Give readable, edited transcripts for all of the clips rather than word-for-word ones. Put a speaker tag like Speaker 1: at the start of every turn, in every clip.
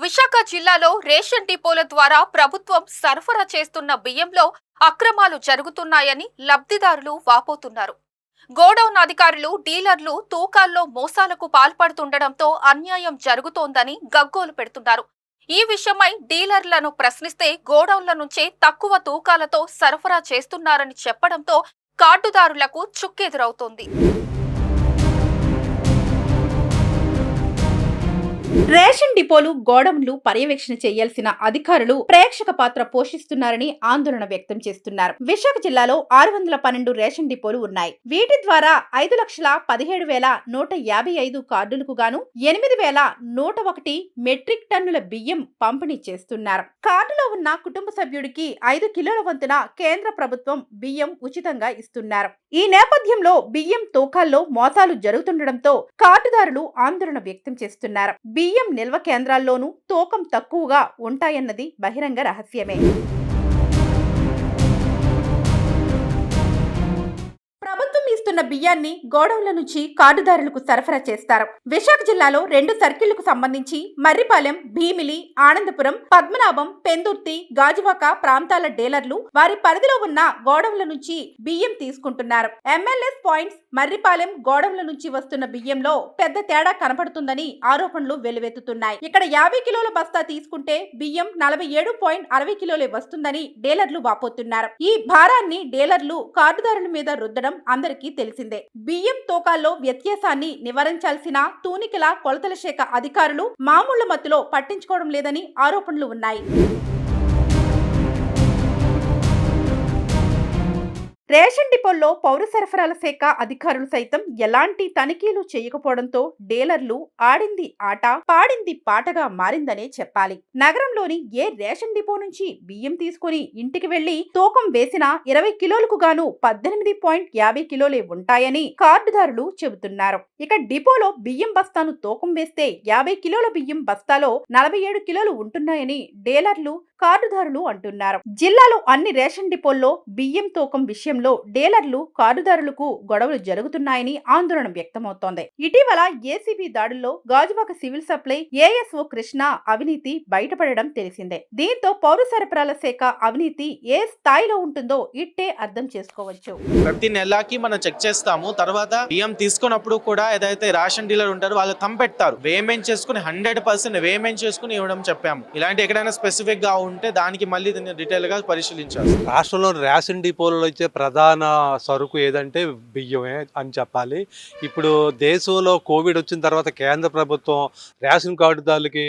Speaker 1: విశాఖ జిల్లాలో రేషన్ డిపోల ద్వారా ప్రభుత్వం సరఫరా చేస్తున్న బియ్యంలో అక్రమాలు జరుగుతున్నాయని లబ్ధిదారులు వాపోతున్నారు. గోడౌన్ అధికారులు, డీలర్లు తూకాల్లో మోసాలకు పాల్పడుతుండటంతో అన్యాయం జరుగుతోందని గగ్గోలు పెడుతున్నారు. ఈ విషయమై డీలర్లను ప్రశ్నిస్తే గోడౌన్ల నుంచే తక్కువ తూకాలతో సరఫరా చేస్తున్నారని చెప్పడంతో కార్డుదారులకు చుక్కెదురవుతోంది.
Speaker 2: రేషన్ డిపోలు, గోడౌన్లు పర్యవేక్షణ చేయాల్సిన అధికారులు ప్రేక్షక పాత్ర పోషిస్తున్నారని ఆందోళన వ్యక్తం చేస్తున్నారు. విశాఖ జిల్లాలో 612 రేషన్ డిపోలు ఉన్నాయి. వీటి ద్వారా 5,17,155 కార్డులకు గాను 8,101 మెట్రిక్ టన్నుల బియ్యం పంపిణీ చేస్తున్నారు. కార్డులో ఉన్న కుటుంబ సభ్యుడికి 5 కిలోల వంతున కేంద్ర ప్రభుత్వం బియ్యం ఉచితంగా ఇస్తున్నారు. ఈ నేపథ్యంలో బియ్యం తూకాల్లో మోసాలు జరుగుతుండటంతో కార్డుదారులు ఆందోళన వ్యక్తం చేస్తున్నారు. బియ్యం నిల్వ కేంద్రాల్లోనూ తూకం తక్కువగా ఉంటాయన్నది బహిరంగ రహస్యమే. ప్రభుత్వం ఇస్తున్న బియ్యాన్ని గోడౌన్ల నుంచి కార్డుదారులకు సరఫరా చేస్తారు. విశాఖ జిల్లాలో 2 సర్కిళ్లకు సంబంధించి మర్రిపాలెం, భీమిలి, ఆనందపురం, పద్మనాభం, పెందుర్తి, గాజువాక ప్రాంతాల డీలర్లు వారి పరిధిలో ఉన్న గోడౌన్ల నుంచి బియ్యం తీసుకుంటున్నారు. ఎంఎల్ఎస్ పాయింట్స్ మర్రిపాలెం గోడౌన్ల నుంచి వస్తున్న బియ్యంలో పెద్ద తేడా కనపడుతుందని ఆరోపణలు వెల్లువెత్తుతున్నాయి. ఇక్కడ 50 కిలోల బస్తా తీసుకుంటే బియ్యం 47.60 కిలోలే వస్తుందని డీలర్లు వాపోతున్నారు. ఈ భారాన్ని డీలర్లు కార్డుదారుల మీద రుద్దడం అందరికీ తెలిసిందే. బియ్యం తూకాల్లో వ్యత్యాసాన్ని నివారించాల్సిన తూనికల కొలతల శాఖ అధికారులు మామూళ్ల మత్తులో పట్టించుకోవడం లేదని ఆరోపణలు ఉన్నాయి. రేషన్ డిపోల్లో పౌర సరఫరాల శాఖ అధికారులు సైతం ఎలాంటి తనిఖీలు చేయకపోవడంతో డీలర్లు ఆడింది ఆట, పాడింది పాటగా మారిందనే చెప్పాలి. నగరంలోని ఏ రేషన్ డిపో నుంచి బియ్యం తీసుకుని ఇంటికి వెళ్లి తూకం వేసినా 20 కిలోలకు గాను 18.50 కిలోలే ఉంటాయని కార్డుదారులు చెబుతున్నారు. ఇక డిపోలో బియ్యం బస్తాను తూకం వేస్తే 50 కిలోల బియ్యం బస్తాలో 47 కిలోలు ఉంటున్నాయని డీలర్లు, కార్డుదారులు అంటున్నారు. జిల్లాలో అన్ని రేషన్ డిపోల్లో బియ్యం తూకం విషయంలో డీలర్లు, కార్డుదారులకు గొడవలు జరుగుతున్నాయని ఆందోళన వ్యక్తమవుతోంది. ఇటీవల ఏసీబీ దాడుల్లో Gajuwaka civil supply ASO Krishna అవినీతి బయటపడడం తెలిసిందే. దీంతో పౌర సరఫరాల శాఖ అవినీతి ఏ స్థాయిలో ఉంటుందో ఇట్టే అర్థం చేసుకోవచ్చు.
Speaker 3: ప్రతి నెలకి మనం చెక్ చేస్తాము. తర్వాత బియ్యం తీసుకున్నప్పుడు కూడా ఏదైతే రేషన్ డీలర్ ఉంటారో వాళ్ళు తంపెడతారు. వేమెంట్ చేసుకుని 100% వేమెంట్ చేసుకుని ఇవ్వడం చెప్పాము. ఇలాంటి ఎక్కడైనా స్పెసిఫిక్ గా ఉంటే దానికి మళ్ళీ దీన్ని డీటెయిల్ గా పరిశీలించాలి.
Speaker 4: రాష్ట్రంలో రేషన్ డిపోలలో ఇచ్చే ప్రధాన సరుకు ఏదంటే బియ్యమే అని చెప్పాలి. ఇప్పుడు దేశంలో కోవిడ్ వచ్చిన తర్వాత కేంద్ర ప్రభుత్వం రేషన్ కార్డుదారులకి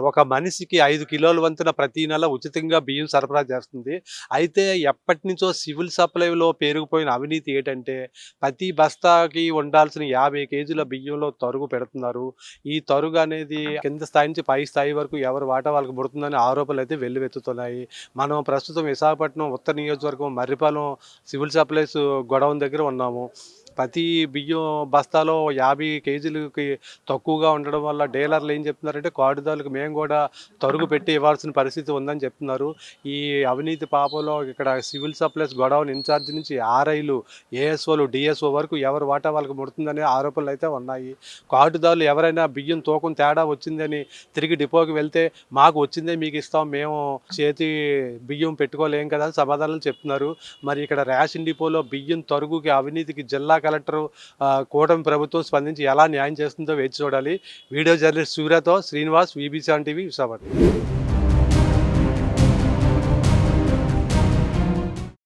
Speaker 4: ఒక మనిషికి 5 కిలోల వంతున ప్రతి నెల ఉచితంగా బియ్యం సరఫరా చేస్తుంది. అయితే ఎప్పటి నుంచో సివిల్ సప్లైలో పేరుకుపోయిన అవినీతి ఏంటంటే ప్రతి బస్తాకి ఉండాల్సిన 50 కేజీల బియ్యంలో తరుగు పెడుతున్నారు. ఈ తరుగు అనేది కింద స్థాయి నుంచి పై స్థాయి వరకు ఎవరి వాటా వాళ్ళకి ముడుతుందని ఆరోపణలు అయితే వెల్లువెత్తుతున్నాయి. మనం ప్రస్తుతం విశాఖపట్నం ఉత్తర నియోజకవర్గం మర్రిపాలెం సివిల్ సప్లైస్ గొడౌన్ దగ్గర ఉన్నాము. ప్రతి బియ్యం బస్తాలో 50 కేజీలకి తక్కువగా ఉండడం వల్ల డీలర్లు ఏం చెప్తున్నారంటే కార్డుదారులకు మేము కూడా తరుగు పెట్టి ఇవ్వాల్సిన పరిస్థితి ఉందని చెప్తున్నారు. ఈ అవినీతి పాపంలో ఇక్కడ సివిల్ సప్లైస్ గొడౌన్ ఇన్ఛార్జ్ నుంచి ఆర్ఐలు, ఏఎస్ఓలు, డిఎస్ఓ వరకు ఎవరు వాటా వాళ్ళకి ముడుతుందనే ఆరోపణలు అయితే ఉన్నాయి. కార్డుదారులు ఎవరైనా బియ్యం తూకం తేడా వచ్చిందని తిరిగి డిపోకి వెళ్తే మాకు వచ్చిందే మీకు ఇస్తాం, మేము చేతి బియ్యం పెట్టుకోలేం కదా అని సమాధానాలు చెప్తున్నారు. మరి ఇక్కడ రేషన్ డిపోలో బియ్యం తరుగుకి అవినీతికి జిల్లా కలెక్టర్, కూటమి ప్రభుత్వం స్పందించి ఎలా న్యాయం చేస్తుందో వేచి చూడాలి. వీడియో జర్నలిస్ట్ సూర్యతో శ్రీనివాస్, VB7 టీవీ, విశాఖపట్నం.